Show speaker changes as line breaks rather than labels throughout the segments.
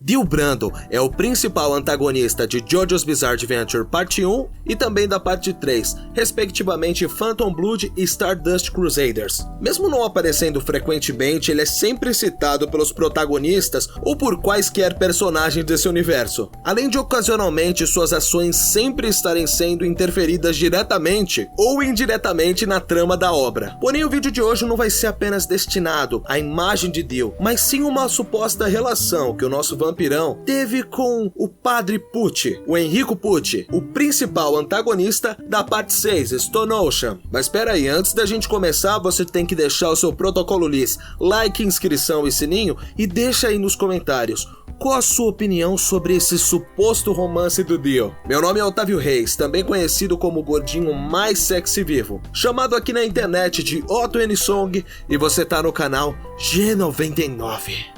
Dio Brando é o principal antagonista de JoJo's Bizarre Adventure Parte 1 e também da Parte 3, respectivamente Phantom Blood e Stardust Crusaders. Mesmo não aparecendo frequentemente, ele é sempre citado pelos protagonistas ou por quaisquer personagens desse universo, além de ocasionalmente suas ações sempre estarem sendo interferidas diretamente ou indiretamente na trama da obra. Porém, o vídeo de hoje não vai ser apenas destinado à imagem de Dio, mas sim uma suposta relação que o nosso vampirão teve com o Padre Pucci, o Enrico Pucci, o principal antagonista da parte 6, Stone Ocean. Mas espera aí, antes da gente começar, você tem que deixar o seu protocolo Liz, like, inscrição e sininho, e deixa aí nos comentários qual a sua opinião sobre esse suposto romance do Dio. Meu nome é Otávio Reis, também conhecido como o gordinho mais sexy vivo, chamado aqui na internet de Otto N. Song, e você tá no canal G99.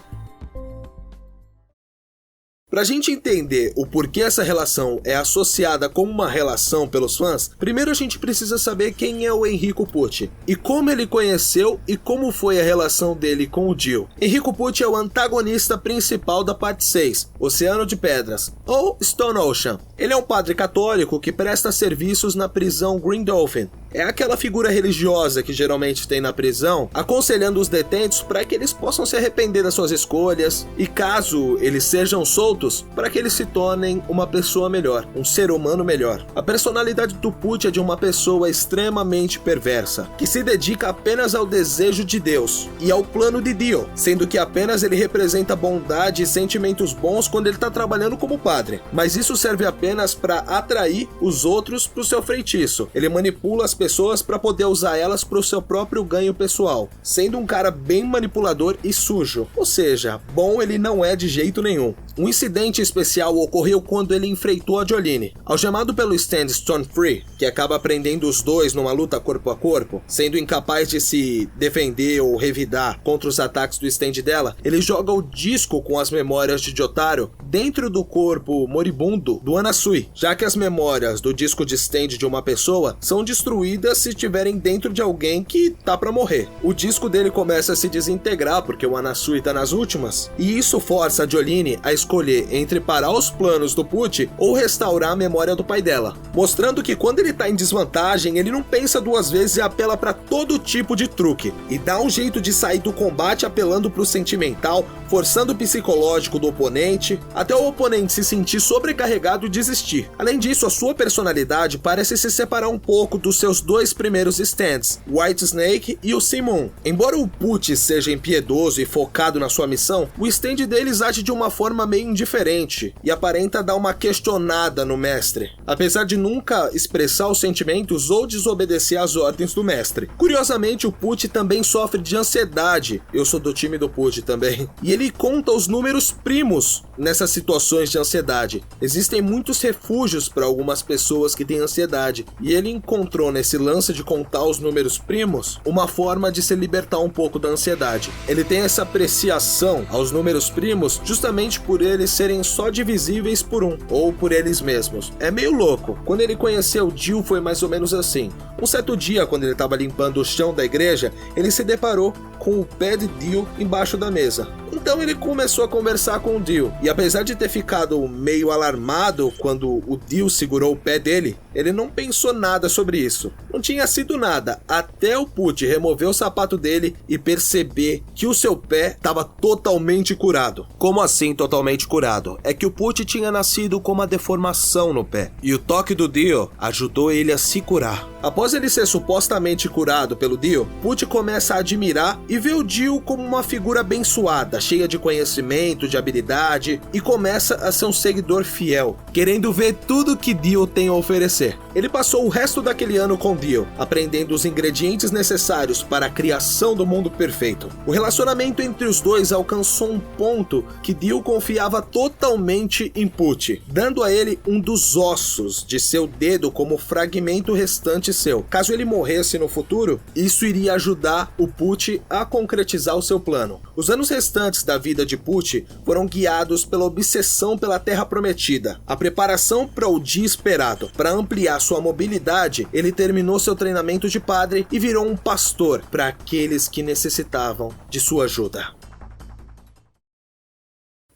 Pra gente entender o porquê essa relação é associada como uma relação pelos fãs, primeiro a gente precisa saber quem é o Enrico Pucci, e como ele conheceu e como foi a relação dele com o Dio. Enrico Pucci é o antagonista principal da parte 6, Oceano de Pedras, ou Stone Ocean. Ele é um padre católico que presta serviços na prisão Green Dolphin. É aquela figura religiosa que geralmente tem na prisão, aconselhando os detentos para que eles possam se arrepender das suas escolhas e, caso eles sejam soltos, para que eles se tornem uma pessoa melhor, um ser humano melhor. A personalidade do Pucci é de uma pessoa extremamente perversa, que se dedica apenas ao desejo de Deus e ao plano de Dio, sendo que apenas ele representa bondade e sentimentos bons quando ele está trabalhando como padre, mas isso serve apenas para atrair os outros para o seu feitiço. Ele manipula as pessoas para poder usar elas para o seu próprio ganho pessoal, sendo um cara bem manipulador e sujo, ou seja, bom ele não é de jeito nenhum. Um incidente especial ocorreu quando ele enfrentou a Jolene. Algemado pelo stand Stone Free, que acaba prendendo os dois numa luta corpo a corpo, sendo incapaz de se defender ou revidar contra os ataques do stand dela, ele joga o disco com as memórias de Jotaro dentro do corpo moribundo do Anasui, já que as memórias do disco de stand de uma pessoa são destruídas se estiverem dentro de alguém que tá pra morrer. O disco dele começa a se desintegrar porque o Anasui tá nas últimas, e isso força a Jolene a escolher entre parar os planos do Pucci ou restaurar a memória do pai dela, mostrando que quando ele tá em desvantagem, ele não pensa duas vezes e apela pra todo tipo de truque, e dá um jeito de sair do combate apelando pro sentimental, forçando o psicológico do oponente, até o oponente se sentir sobrecarregado e desistir. Além disso, a sua personalidade parece se separar um pouco dos seus dois primeiros stands, White Snake e o Simon. Embora o Pucci seja impiedoso e focado na sua missão, o stand deles age de uma forma meio indiferente e aparenta dar uma questionada no mestre, apesar de nunca expressar os sentimentos ou desobedecer às ordens do mestre. Curiosamente, o Pucci também sofre de ansiedade, eu sou do time do Pucci também, e ele conta os números primos nessas situações de ansiedade. Existem muitos refúgios para algumas pessoas que têm ansiedade, e ele encontrou nesse lance de contar os números primos uma forma de se libertar um pouco da ansiedade. Ele tem essa apreciação aos números primos justamente por eles serem só divisíveis por um, ou por eles mesmos. É meio louco. Quando ele conheceu o Dio foi mais ou menos assim. Um certo dia, quando ele estava limpando o chão da igreja, ele se deparou com o pé de Dio embaixo da mesa. Então ele começou a conversar com o Dio, e apesar de ter ficado meio alarmado quando o Dio segurou o pé dele, ele não pensou nada sobre isso. Não tinha sido nada, até o Pucci remover o sapato dele e perceber que o seu pé estava totalmente curado. Como assim totalmente curado? É que o Pucci tinha nascido com uma deformação no pé, e o toque do Dio ajudou ele a se curar. Após ele ser supostamente curado pelo Dio, Pucci começa a admirar e vê o Dio como uma figura abençoada, cheia de conhecimento, de habilidade, e começa a ser um seguidor fiel, querendo ver tudo que Dio tem a oferecer. Ele passou o resto daquele ano com Dio, aprendendo os ingredientes necessários para a criação do mundo perfeito. O relacionamento entre os dois alcançou um ponto que Dio confiava totalmente em Pucci, dando a ele um dos ossos de seu dedo como fragmento restante seu. Caso ele morresse no futuro, isso iria ajudar o Pucci a concretizar o seu plano. Os anos restantes da vida de Pucci foram guiados pela obsessão pela Terra Prometida, a preparação para o dia esperado. Para ampliar sua mobilidade, ele terminou seu treinamento de padre e virou um pastor para aqueles que necessitavam de sua ajuda.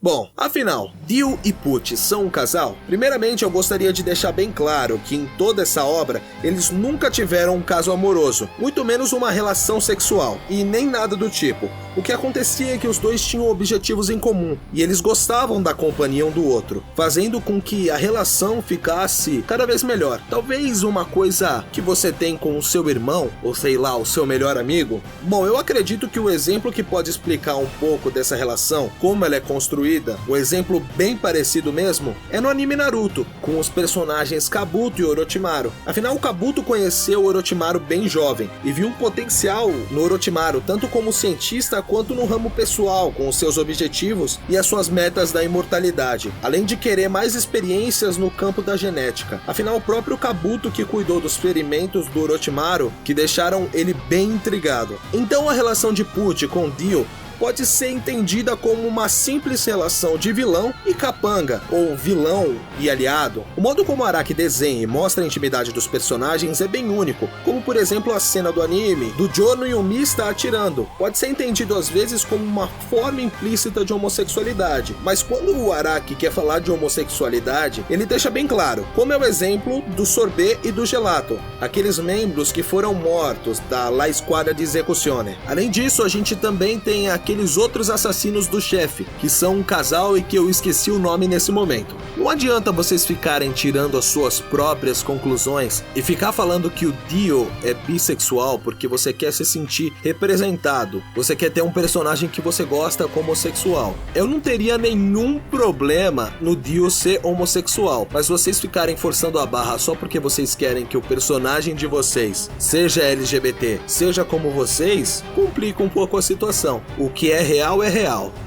Bom, afinal, Dio e Pucci são um casal? Primeiramente, eu gostaria de deixar bem claro que em toda essa obra, eles nunca tiveram um caso amoroso, muito menos uma relação sexual, e nem nada do tipo. O que acontecia é que os dois tinham objetivos em comum, e eles gostavam da companhia um do outro, fazendo com que a relação ficasse cada vez melhor. Talvez uma coisa que você tem com o seu irmão, ou sei lá, o seu melhor amigo. Bom, eu acredito que o exemplo que pode explicar um pouco dessa relação, como ela é construída, um exemplo bem parecido mesmo, é no anime Naruto, com os personagens Kabuto e Orochimaru. Afinal, o Kabuto conheceu o Orochimaru bem jovem, e viu um potencial no Orochimaru, tanto como cientista quanto no ramo pessoal, com os seus objetivos e as suas metas da imortalidade, além de querer mais experiências no campo da genética. Afinal, o próprio Kabuto que cuidou dos ferimentos do Orochimaru, que deixaram ele bem intrigado. Então a relação de Pucci com Dio pode ser entendida como uma simples relação de vilão e capanga, ou vilão e aliado. O modo como Araki desenha e mostra a intimidade dos personagens é bem único, como por exemplo a cena do anime, do Joe no Yumi está atirando. Pode ser entendido às vezes como uma forma implícita de homossexualidade, mas quando o Araki quer falar de homossexualidade, ele deixa bem claro, como é o exemplo do Sorbet e do Gelato, aqueles membros que foram mortos da La Squadra di Esecuzione. Além disso, a gente também tem aqueles outros assassinos do chefe, que são um casal e que eu esqueci o nome nesse momento. Não adianta vocês ficarem tirando as suas próprias conclusões e ficar falando que o Dio é bissexual porque você quer se sentir representado, você quer ter um personagem que você gosta como homossexual. Eu não teria nenhum problema no Dio ser homossexual, mas vocês ficarem forçando a barra só porque vocês querem que o personagem de vocês seja LGBT, seja como vocês, complica um pouco a situação. O que é real,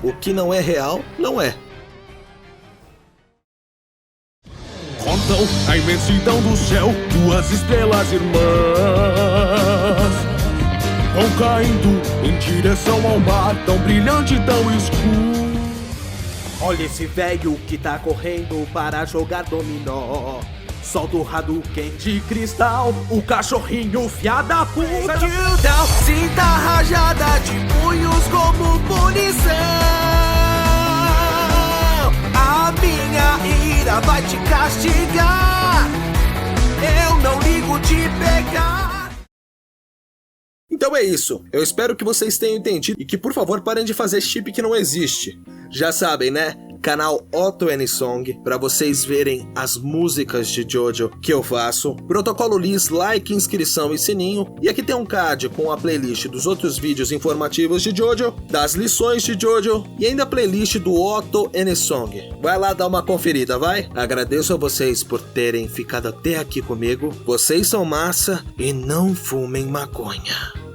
o que não é real, não é.
Contam a imensidão do céu, duas estrelas irmãs vão caindo em direção ao mar, tão brilhante, tão escuro.
Olha esse velho que tá correndo para jogar dominó. Solta o Hadouken de cristal, o cachorrinho fiada puta. Sinta a rajada de punhos como punição. A minha ira vai te castigar. Eu não ligo de pegar.
Então é isso, eu espero que vocês tenham entendido e que por favor parem de fazer chip que não existe. Já sabem, né? Canal Otto N-Song, para vocês verem as músicas de Jojo que eu faço. Protocolo Liz, like, inscrição e sininho. E aqui tem um card com a playlist dos outros vídeos informativos de Jojo, das lições de Jojo e ainda a playlist do Otto N-Song. Vai lá dar uma conferida, vai? Agradeço a vocês por terem ficado até aqui comigo. Vocês são massa e não fumem maconha.